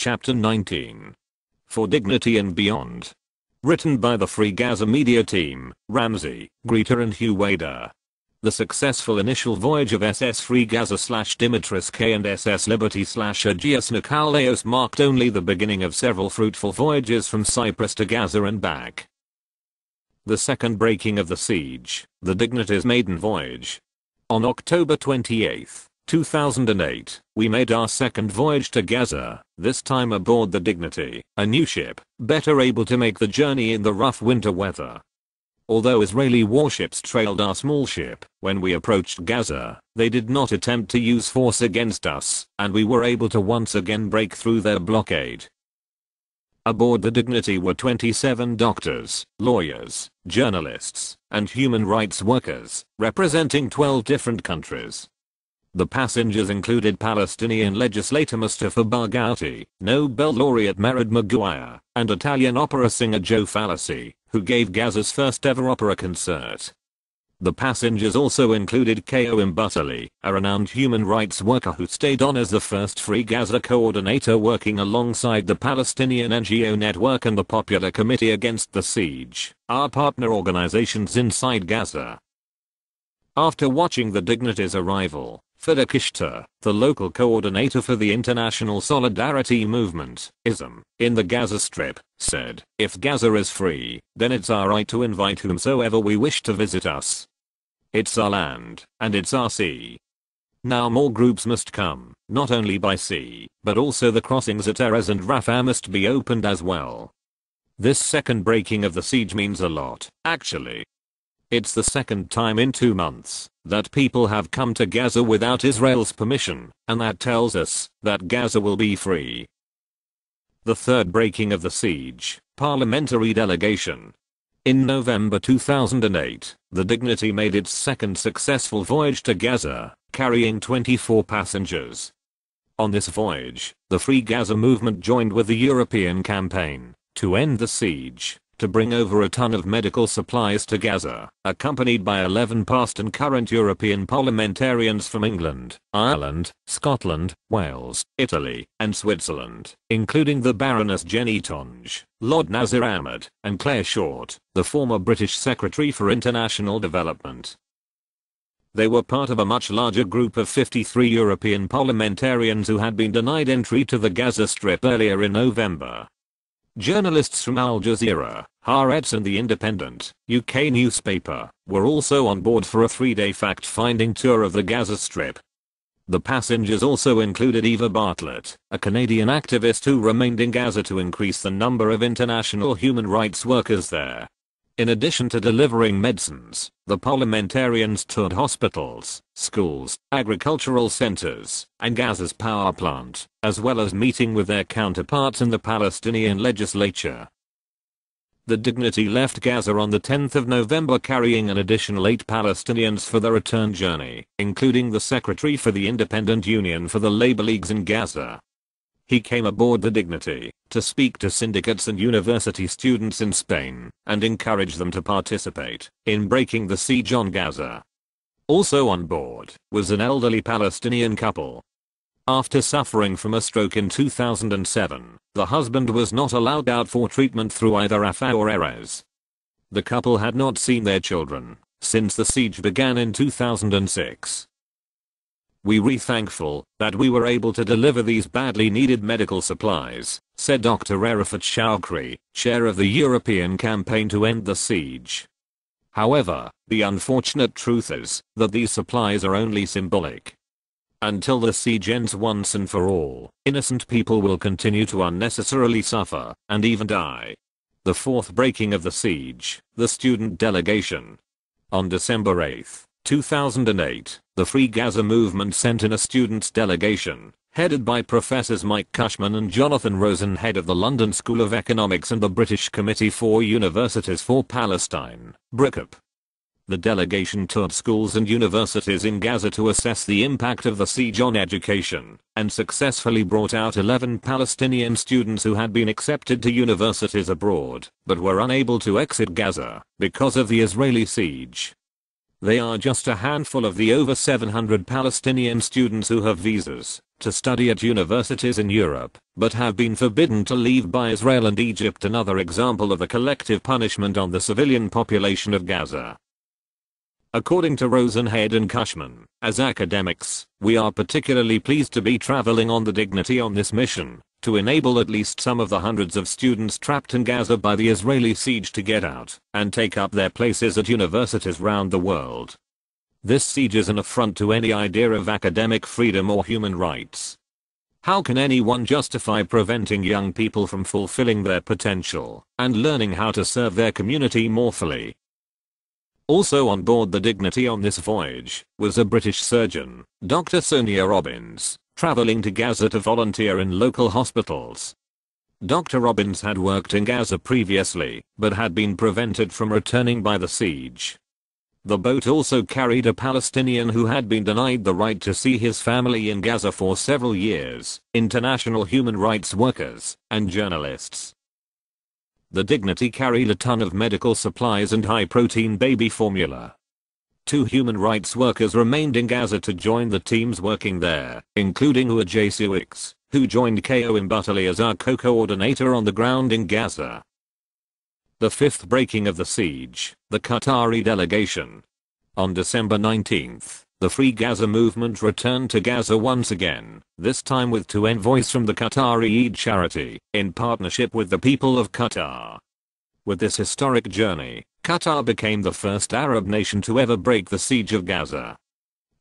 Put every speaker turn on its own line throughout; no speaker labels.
Chapter 19. For Dignity and Beyond. Written by the Free Gaza media team, Ramsey, Greta and Hugh Wader. The successful initial voyage of SS Free Gaza / Dimitris K and SS Liberty / Aegeus Nikolaos marked only the beginning of several fruitful voyages from Cyprus to Gaza and back. The second breaking of the siege, the Dignity's maiden voyage. On October 28, 2008, we made our second voyage to Gaza, this time aboard the Dignity, a new ship, better able to make the journey in the rough winter weather. Although Israeli warships trailed our small ship, when we approached Gaza, they did not attempt to use force against us, and we were able to once again break through their blockade. Aboard the Dignity were 27 doctors, lawyers, journalists, and human rights workers, representing 12 different countries. The passengers included Palestinian legislator Mustafa Barghouti, Nobel laureate Merad Maguire, and Italian opera singer Joe Fallaci, who gave Gaza's first ever opera concert. The passengers also included Ko Mbutali, a renowned human rights worker who stayed on as the first Free Gaza coordinator working alongside the Palestinian NGO Network and the Popular Committee Against the Siege, our partner organizations inside Gaza. After watching the Dignity's arrival, Fida Kishta, the local coordinator for the International Solidarity Movement, ISM, in the Gaza Strip, said, "If Gaza is free, then it's our right to invite whomsoever we wish to visit us. It's our land, and it's our sea. Now more groups must come, not only by sea, but also the crossings at Erez and Rafah must be opened as well." This second breaking of the siege means a lot, actually. It's the second time in 2 months that people have come to Gaza without Israel's permission, and that tells us that Gaza will be free. The third breaking of the siege, parliamentary delegation. In November 2008, the Dignity made its second successful voyage to Gaza, carrying 24 passengers. On this voyage, the Free Gaza movement joined with the European campaign to end the siege, to bring over a ton of medical supplies to Gaza, accompanied by 11 past and current European parliamentarians from England, Ireland, Scotland, Wales, Italy, and Switzerland, including the Baroness Jenny Tonge, Lord Nazir Ahmed, and Claire Short, the former British Secretary for International Development. They were part of a much larger group of 53 European parliamentarians who had been denied entry to the Gaza Strip earlier in November. Journalists from Al Jazeera, Haaretz and The Independent, UK newspaper, were also on board for a 3-day fact-finding tour of the Gaza Strip. The passengers also included Eva Bartlett, a Canadian activist who remained in Gaza to increase the number of international human rights workers there. In addition to delivering medicines, the parliamentarians toured hospitals, schools, agricultural centers, and Gaza's power plant, as well as meeting with their counterparts in the Palestinian legislature. The Dignity left Gaza on the 10th of November carrying an additional 8 Palestinians for the return journey, including the Secretary for the Independent Union for the Labor Leagues in Gaza. He came aboard the Dignity to speak to syndicates and university students in Spain and encourage them to participate in breaking the siege on Gaza. Also on board was an elderly Palestinian couple. After suffering from a stroke in 2007, the husband was not allowed out for treatment through either Rafah or Erez. The couple had not seen their children since the siege began in 2006. "We are thankful that we were able to deliver these badly needed medical supplies," said Dr. Arafat Shawkri, chair of the European campaign to end the siege. However, the unfortunate truth is that these supplies are only symbolic. Until the siege ends once and for all, innocent people will continue to unnecessarily suffer and even die. The fourth breaking of the siege, the student delegation. On December 8, 2008, the Free Gaza movement sent in a students' delegation, headed by Professors Mike Cushman and Jonathan Rosen, head of the London School of Economics and the British Committee for Universities for Palestine, BRICUP. The delegation toured schools and universities in Gaza to assess the impact of the siege on education, and successfully brought out 11 Palestinian students who had been accepted to universities abroad, but were unable to exit Gaza because of the Israeli siege. They are just a handful of the over 700 Palestinian students who have visas to study at universities in Europe, but have been forbidden to leave by Israel and Egypt. Another example of the collective punishment on the civilian population of Gaza. According to Rosenhead and Cushman, as academics, we are particularly pleased to be traveling on the Dignity on this mission, to enable at least some of the hundreds of students trapped in Gaza by the Israeli siege to get out and take up their places at universities round the world. This siege is an affront to any idea of academic freedom or human rights. How can anyone justify preventing young people from fulfilling their potential and learning how to serve their community more fully? Also on board the Dignity on this voyage was a British surgeon, Dr. Sonia Robbins, traveling to Gaza to volunteer in local hospitals. Dr. Robbins had worked in Gaza previously, but had been prevented from returning by the siege. The boat also carried a Palestinian who had been denied the right to see his family in Gaza for several years, international human rights workers, and journalists. The Dignity carried a ton of medical supplies and high-protein baby formula. 2 human rights workers remained in Gaza to join the teams working there, including Uajay Suix, who joined Ko Mbutali as our co-coordinator on the ground in Gaza. The 5th breaking of the siege, the Qatari delegation. On December 19th, the Free Gaza movement returned to Gaza once again, this time with 2 envoys from the Qatari Eid charity, in partnership with the people of Qatar. With this historic journey, Qatar became the first Arab nation to ever break the siege of Gaza.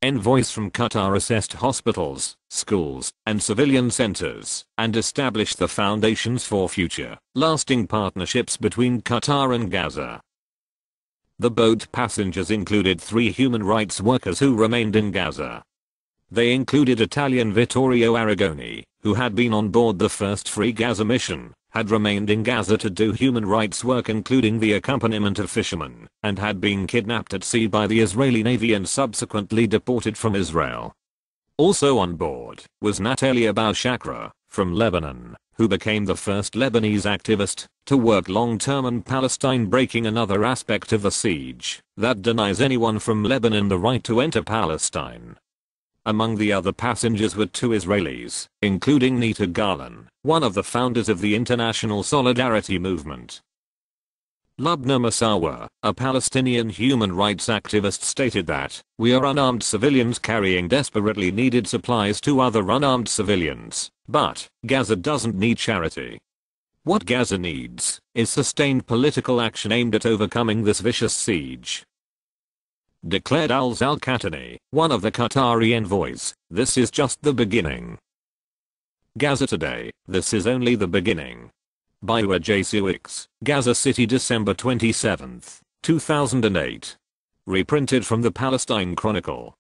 Envoys from Qatar assessed hospitals, schools, and civilian centers, and established the foundations for future, lasting partnerships between Qatar and Gaza. The boat passengers included 3 human rights workers who remained in Gaza. They included Italian Vittorio Arrigoni, who had been on board the first Free Gaza mission, had remained in Gaza to do human rights work including the accompaniment of fishermen, and had been kidnapped at sea by the Israeli Navy and subsequently deported from Israel. Also on board was Natalia Boushakra, from Lebanon, who became the first Lebanese activist to work long-term in Palestine, breaking another aspect of the siege that denies anyone from Lebanon the right to enter Palestine. Among the other passengers were 2 Israelis, including Nita Garland, one of the founders of the International Solidarity Movement. Lubna Masawa, a Palestinian human rights activist, stated that, "We are unarmed civilians carrying desperately needed supplies to other unarmed civilians, but Gaza doesn't need charity. What Gaza needs is sustained political action aimed at overcoming this vicious siege." Declared Al-Zalkatani, one of the Qatari envoys, "This is just the beginning." Gaza Today, this is only the beginning. By Uajay Suix, Gaza City, December 27, 2008. Reprinted from the Palestine Chronicle.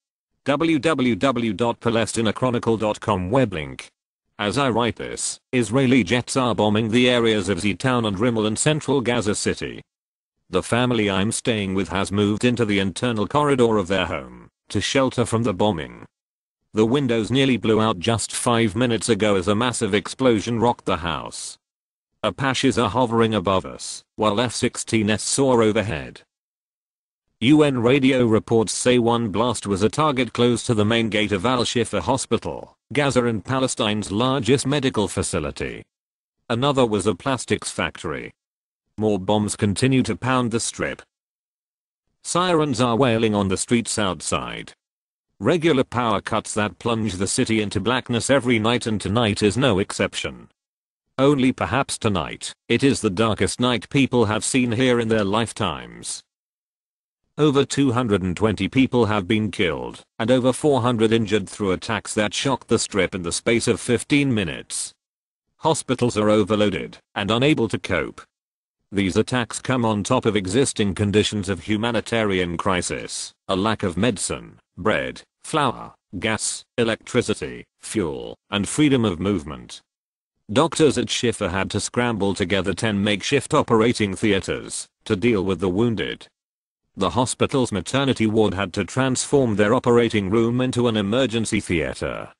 www.palestinachronicle.com web link. As I write this, Israeli jets are bombing the areas of Z-Town and Rimmel in central Gaza City. The family I'm staying with has moved into the internal corridor of their home to shelter from the bombing. The windows nearly blew out just 5 minutes ago as a massive explosion rocked the house. Apaches are hovering above us, while F-16s soar overhead. UN radio reports say one blast was a target close to the main gate of Al-Shifa Hospital, Gaza, and Palestine's largest medical facility. Another was a plastics factory. More bombs continue to pound the strip. Sirens are wailing on the streets outside. Regular power cuts that plunge the city into blackness every night, and tonight is no exception. Only perhaps tonight, it is the darkest night people have seen here in their lifetimes. Over 220 people have been killed, and over 400 injured through attacks that shocked the strip in the space of 15 minutes. Hospitals are overloaded and unable to cope. These attacks come on top of existing conditions of humanitarian crisis, a lack of medicine, bread, flour, gas, electricity, fuel, and freedom of movement. Doctors at Shifa had to scramble together 10 makeshift operating theaters to deal with the wounded. The hospital's maternity ward had to transform their operating room into an emergency theater.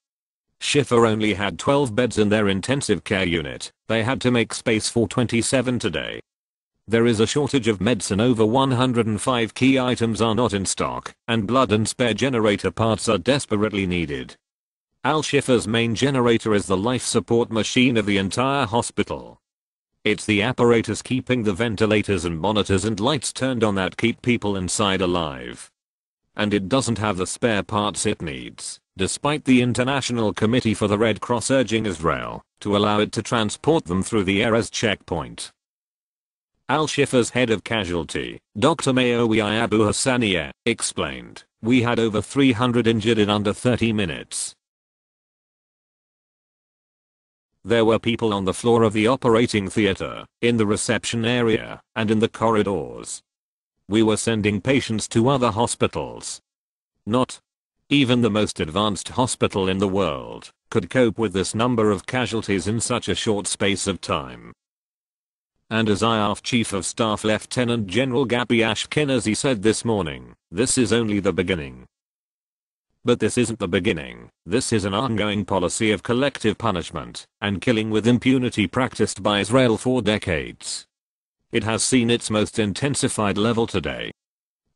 Shifa only had 12 beds in their intensive care unit. They had to make space for 27 today. There is a shortage of medicine. Over 105 key items are not in stock, and blood and spare generator parts are desperately needed. Al-Shifa's main generator is the life support machine of the entire hospital. It's the apparatus keeping the ventilators and monitors and lights turned on that keep people inside alive. And it doesn't have the spare parts it needs, despite the International Committee for the Red Cross urging Israel to allow it to transport them through the Erez checkpoint. Al-Shifa's head of casualty, Dr. Mayowi Abu Hassanieh, explained, "We had over 300 injured in under 30 minutes. There were people on the floor of the operating theater, in the reception area, and in the corridors. We were sending patients to other hospitals. Not even the most advanced hospital in the world could cope with this number of casualties in such a short space of time." And as IAF Chief of Staff Lieutenant General Gabi Ashkenazi said this morning, "This is only the beginning." But this isn't the beginning. This is an ongoing policy of collective punishment and killing with impunity practiced by Israel for decades. It has seen its most intensified level today.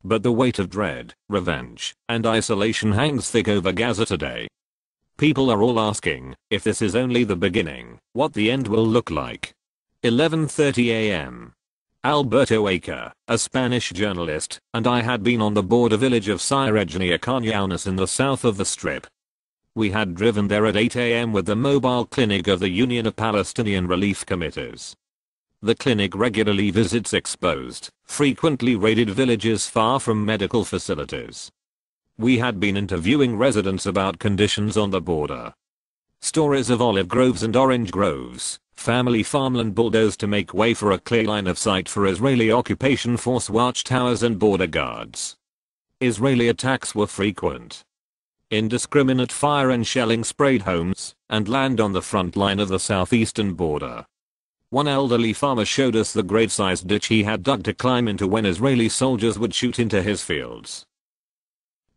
But the weight of dread, revenge, and isolation hangs thick over Gaza today. People are all asking if this is only the beginning, what the end will look like. 11:30 a.m. Alberto Aker, a Spanish journalist, and I had been on the border village of Siraj near Khan Younis in the south of the Strip. We had driven there at 8 a.m. with the mobile clinic of the Union of Palestinian Relief Committees. The clinic regularly visits exposed, frequently raided villages far from medical facilities. We had been interviewing residents about conditions on the border. Stories of olive groves and orange groves, family farmland bulldozed to make way for a clear line of sight for Israeli occupation force watchtowers and border guards. Israeli attacks were frequent. Indiscriminate fire and shelling sprayed homes and land on the front line of the southeastern border. One elderly farmer showed us the grade-sized ditch he had dug to climb into when Israeli soldiers would shoot into his fields.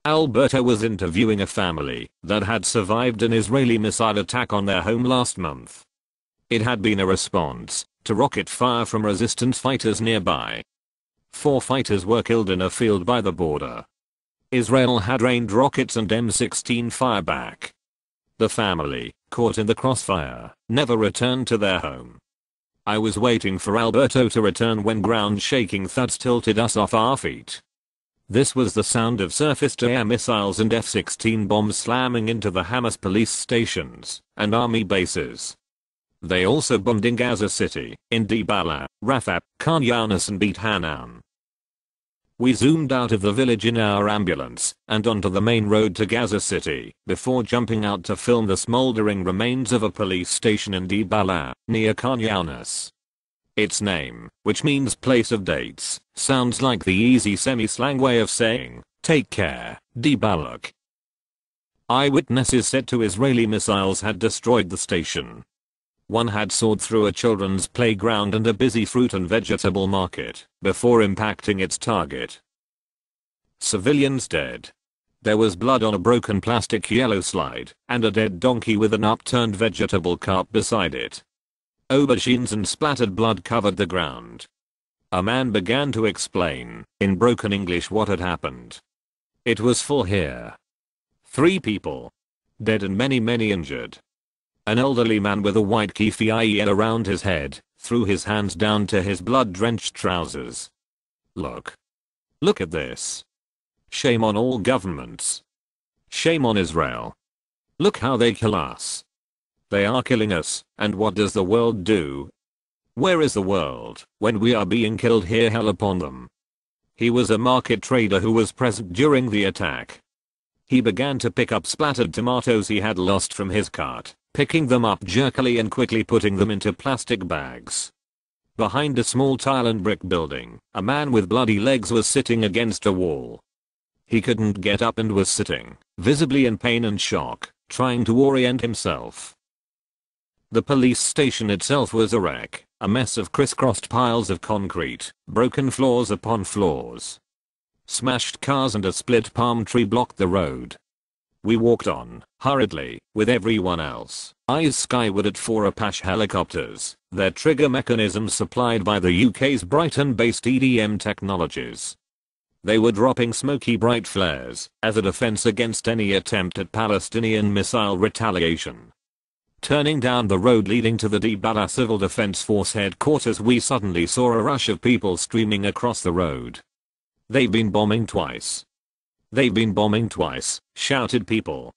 Alberto was interviewing a family that had survived an Israeli missile attack on their home last month. It had been a response to rocket fire from resistance fighters nearby. 4 fighters were killed in a field by the border. Israel had rained rockets and M16 fire back. The family, caught in the crossfire, never returned to their home. I was waiting for Alberto to return when ground-shaking thuds tilted us off our feet. This was the sound of surface-to-air missiles and F-16 bombs slamming into the Hamas police stations and army bases. They also bombed in Gaza City, in Dibala, Rafah, Khan Younis and Beit Hanan. We zoomed out of the village in our ambulance and onto the main road to Gaza City before jumping out to film the smoldering remains of a police station in Dibala, near Khan Younis. Its name, which means place of dates, sounds like the easy semi-slang way of saying, take care, Dibaluk. Eyewitnesses said 2 Israeli missiles had destroyed the station. One had soared through a children's playground and a busy fruit and vegetable market before impacting its target. Civilians dead. There was blood on a broken plastic yellow slide and a dead donkey with an upturned vegetable cart beside it. Aubergines and splattered blood covered the ground. A man began to explain, in broken English, what had happened. It was full here. 3 people. Dead and many injured. An elderly man with a white keffiyeh around his head threw his hands down to his blood-drenched trousers. Look. Look at this. Shame on all governments. Shame on Israel. Look how they kill us. They are killing us, and what does the world do? Where is the world when we are being killed here? Hell upon them. He was a market trader who was present during the attack. He began to pick up splattered tomatoes he had lost from his cart, picking them up jerkily and quickly putting them into plastic bags. Behind a small tile and brick building, a man with bloody legs was sitting against a wall. He couldn't get up and was sitting, visibly in pain and shock, trying to orient himself. The police station itself was a wreck, a mess of crisscrossed piles of concrete, broken floors upon floors. Smashed cars and a split palm tree blocked the road. We walked on, hurriedly, with everyone else, eyes skyward at 4 Apache helicopters, their trigger mechanisms supplied by the UK's Brighton-based EDM technologies. They were dropping smoky bright flares as a defense against any attempt at Palestinian missile retaliation. Turning down the road leading to the Dibala Civil Defense Force headquarters, we suddenly saw a rush of people streaming across the road. "They've been bombing twice. They've been bombing twice," shouted people.